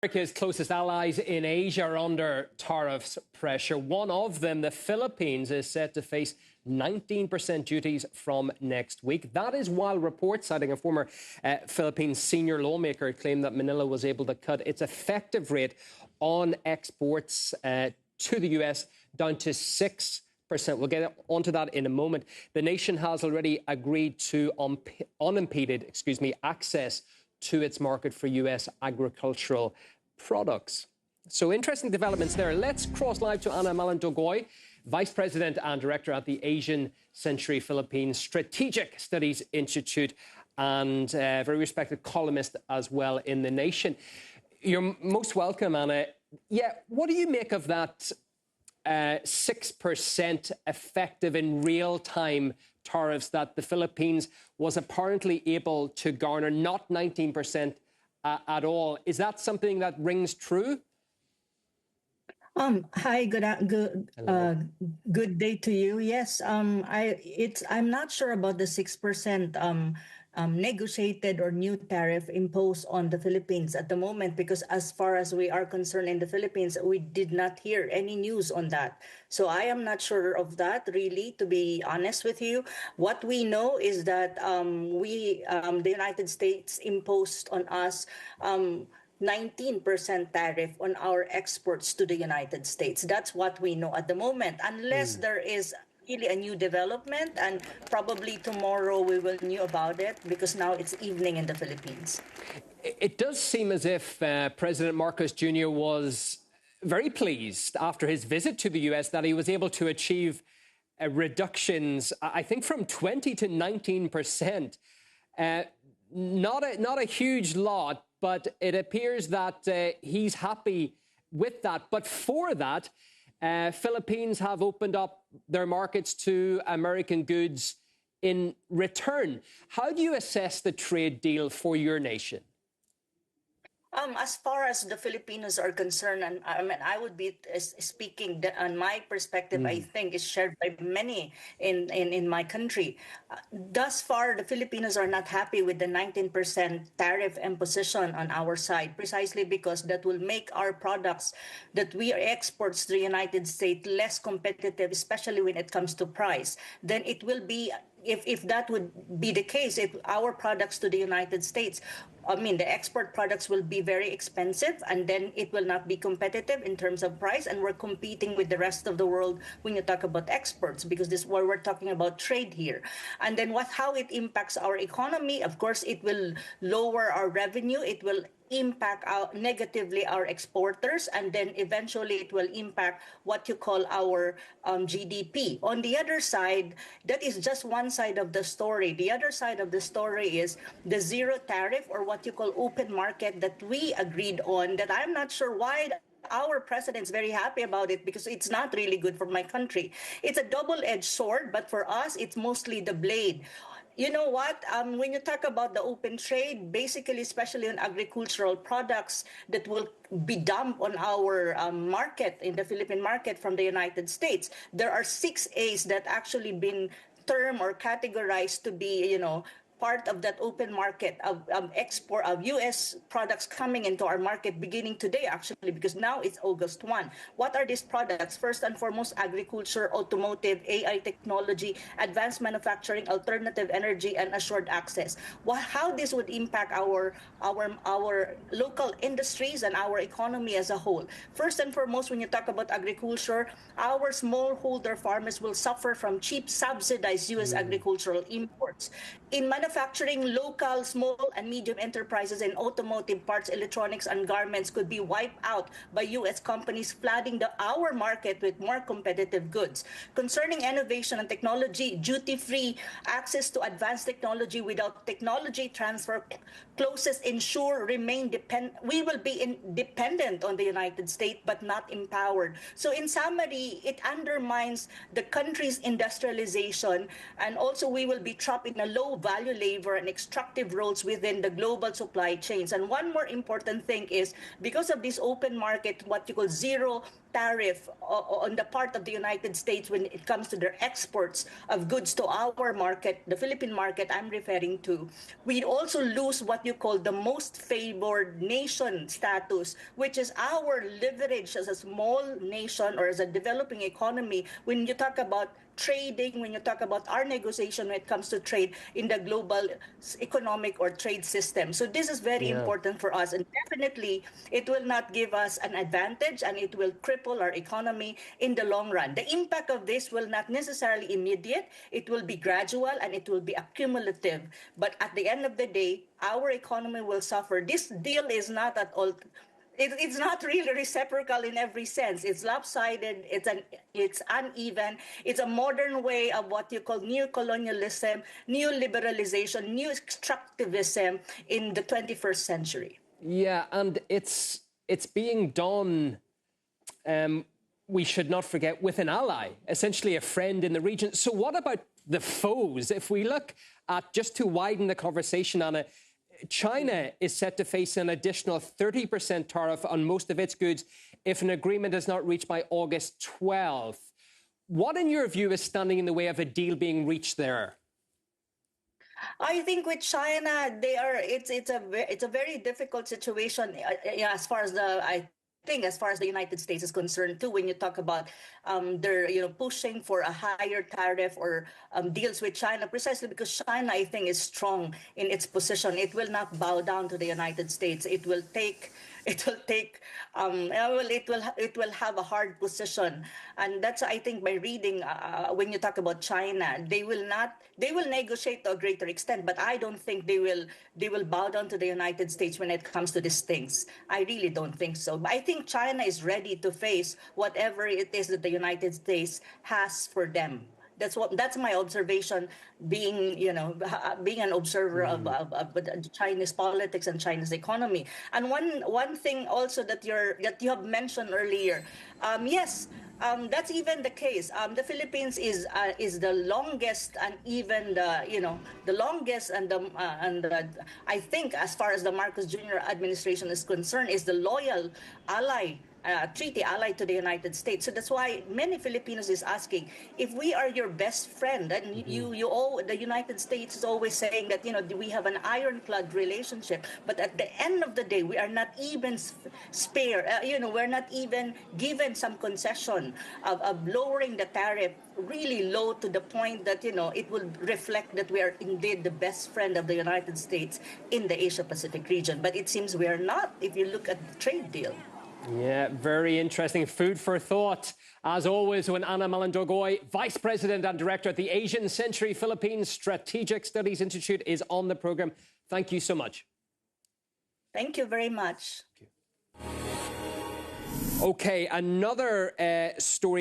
America's closest allies in Asia are under tariffs pressure. One of them, the Philippines, is set to face 19% duties from next week. That is while reports citing a former Philippine senior lawmaker claim that Manila was able to cut its effective rate on exports to the US down to 6%. We'll get onto that in a moment. The nation has already agreed to unimpeded access to its market for US agricultural products. So interesting developments there. Let's cross live to Anna Malindog-Uy, Vice President and Director at the Asian Century Philippines Strategic Studies Institute and very respected columnist as well in The Nation. You're most welcome, Anna. Yeah, what do you make of that 6% effective in real time tariffs that the Philippines was apparently able to garner, not 19% at all? Is that something that rings true? Hi, good day to you. Yes, I'm not sure about the 6% negotiated or new tariff imposed on the Philippines at the moment, because as far as we are concerned in the Philippines, we did not hear any news on that. So I am not sure of that, really, to be honest with you. What we know is that the United States imposed on us 19% tariff on our exports to the United States. That's what we know at the moment, unless there is really a new development, and probably tomorrow we will know about it, because now it's evening in the Philippines. It does seem as if President Marcos Jr. was very pleased after his visit to the US that he was able to achieve reductions, I think, from 20 to 19%. Not a huge lot, but it appears that he's happy with that. But for that, Philippines have opened up their markets to American goods in return. How do you assess the trade deal for your nation? As far as the Filipinos are concerned, and I mean, I would be speaking on my perspective, I think is shared by many in my country. Thus far, the Filipinos are not happy with the 19% tariff imposition on our side, precisely because that will make our products that we exports to the United States less competitive, especially when it comes to price. Then it will be, if that would be the case, if our products to the United States, the export products will be very expensive, and then it will not be competitive in terms of price, and we're competing with the rest of the world when you talk about exports, because this is where we're talking about trade here. And then how it impacts our economy, of course, it will lower our revenue, it will impact negatively our exporters, and then eventually it will impact what you call our GDP. On the other side, that is just one side of the story. The other side of the story is the zero tariff, or what you call open market, that we agreed on, that I'm not sure why our president's very happy about it, because it's not really good for my country. It's a double-edged sword, but for us, it's mostly the blade. You know what? When you talk about the open trade, basically, especially on agricultural products that will be dumped on our market, in the Philippine market from the United States, there are 6 A's that actually been termed or categorized to be, part of that open market of export of U.S. products coming into our market beginning today, actually, because now it's August 1. What are these products? First and foremost, agriculture, automotive, AI technology, advanced manufacturing, alternative energy, and assured access. How this would impact our local industries and our economy as a whole. First and foremost, when you talk about agriculture, our smallholder farmers will suffer from cheap, subsidized U.S. agricultural imports. In manufacturing, local, small, and medium enterprises in automotive parts, electronics, and garments could be wiped out by U.S. companies flooding our market with more competitive goods. Concerning innovation and technology, duty-free access to advanced technology without technology transfer clauses ensure we will be dependent on the United States, but not empowered. So in summary, it undermines the country's industrialization, and also we will be trapped in a low value labor and extractive roles within the global supply chains. And one more important thing is, because of this open market, what you call zero tariff on the part of the United States when it comes to their exports of goods to our market, the Philippine market I'm referring to, we also lose what you call the most favored nation status, which is our leverage as a small nation or as a developing economy when you talk about trading, when you talk about our negotiation when it comes to trade in the global economic or trade system. So this is very important for us, and definitely it will not give us an advantage, and it will cripple our economy in the long run. The impact of this will not necessarily immediate, it will be gradual and it will be accumulative. But at the end of the day, our economy will suffer. This deal is not at all it's not really reciprocal in every sense. It's lopsided, it's uneven, it's a modern way of what you call neo-colonialism, neoliberalization, new extractivism in the 21st century. Yeah, and it's being done, we should not forget, with an ally, essentially a friend in the region. So what about the foes? If we look at, just to widen the conversation, Anna, China is set to face an additional 30% tariff on most of its goods if an agreement is not reached by August 12th. What, in your view, is standing in the way of a deal being reached there? I think with China, it's a very difficult situation as far as as far as the United States is concerned too. When you talk about they're pushing for a higher tariff or deals with China, precisely because China, I think, is strong in its position. It will not bow down to the United States. It will have a hard position, and that's, I think, by reading when you talk about China, they will negotiate to a greater extent, but I don't think they will bow down to the United States when it comes to these things. I really don't think so. But I think China is ready to face whatever it is that the United States has for them. That's my observation, being an observer of Chinese politics and China's economy. And one thing also that you have mentioned earlier, yes. That's even the case. The Philippines is the longest, and even the longest, and I think, as far as the Marcos Jr. administration is concerned, is the loyal ally. Treaty ally to the United States. So that's why many Filipinos is asking, if we are your best friend, and the United States is always saying that we have an ironclad relationship, but at the end of the day, we are not even we're not even given some concession of lowering the tariff really low, to the point that it will reflect that we are indeed the best friend of the United States in the Asia Pacific region. But it seems we are not, if you look at the trade deal. Yeah, very interesting. Food for thought, as always, when Anna Malindog-Uy, Vice President and Director at the Asian Century Philippines Strategic Studies Institute, is on the programme. Thank you so much. Thank you very much. OK, another story.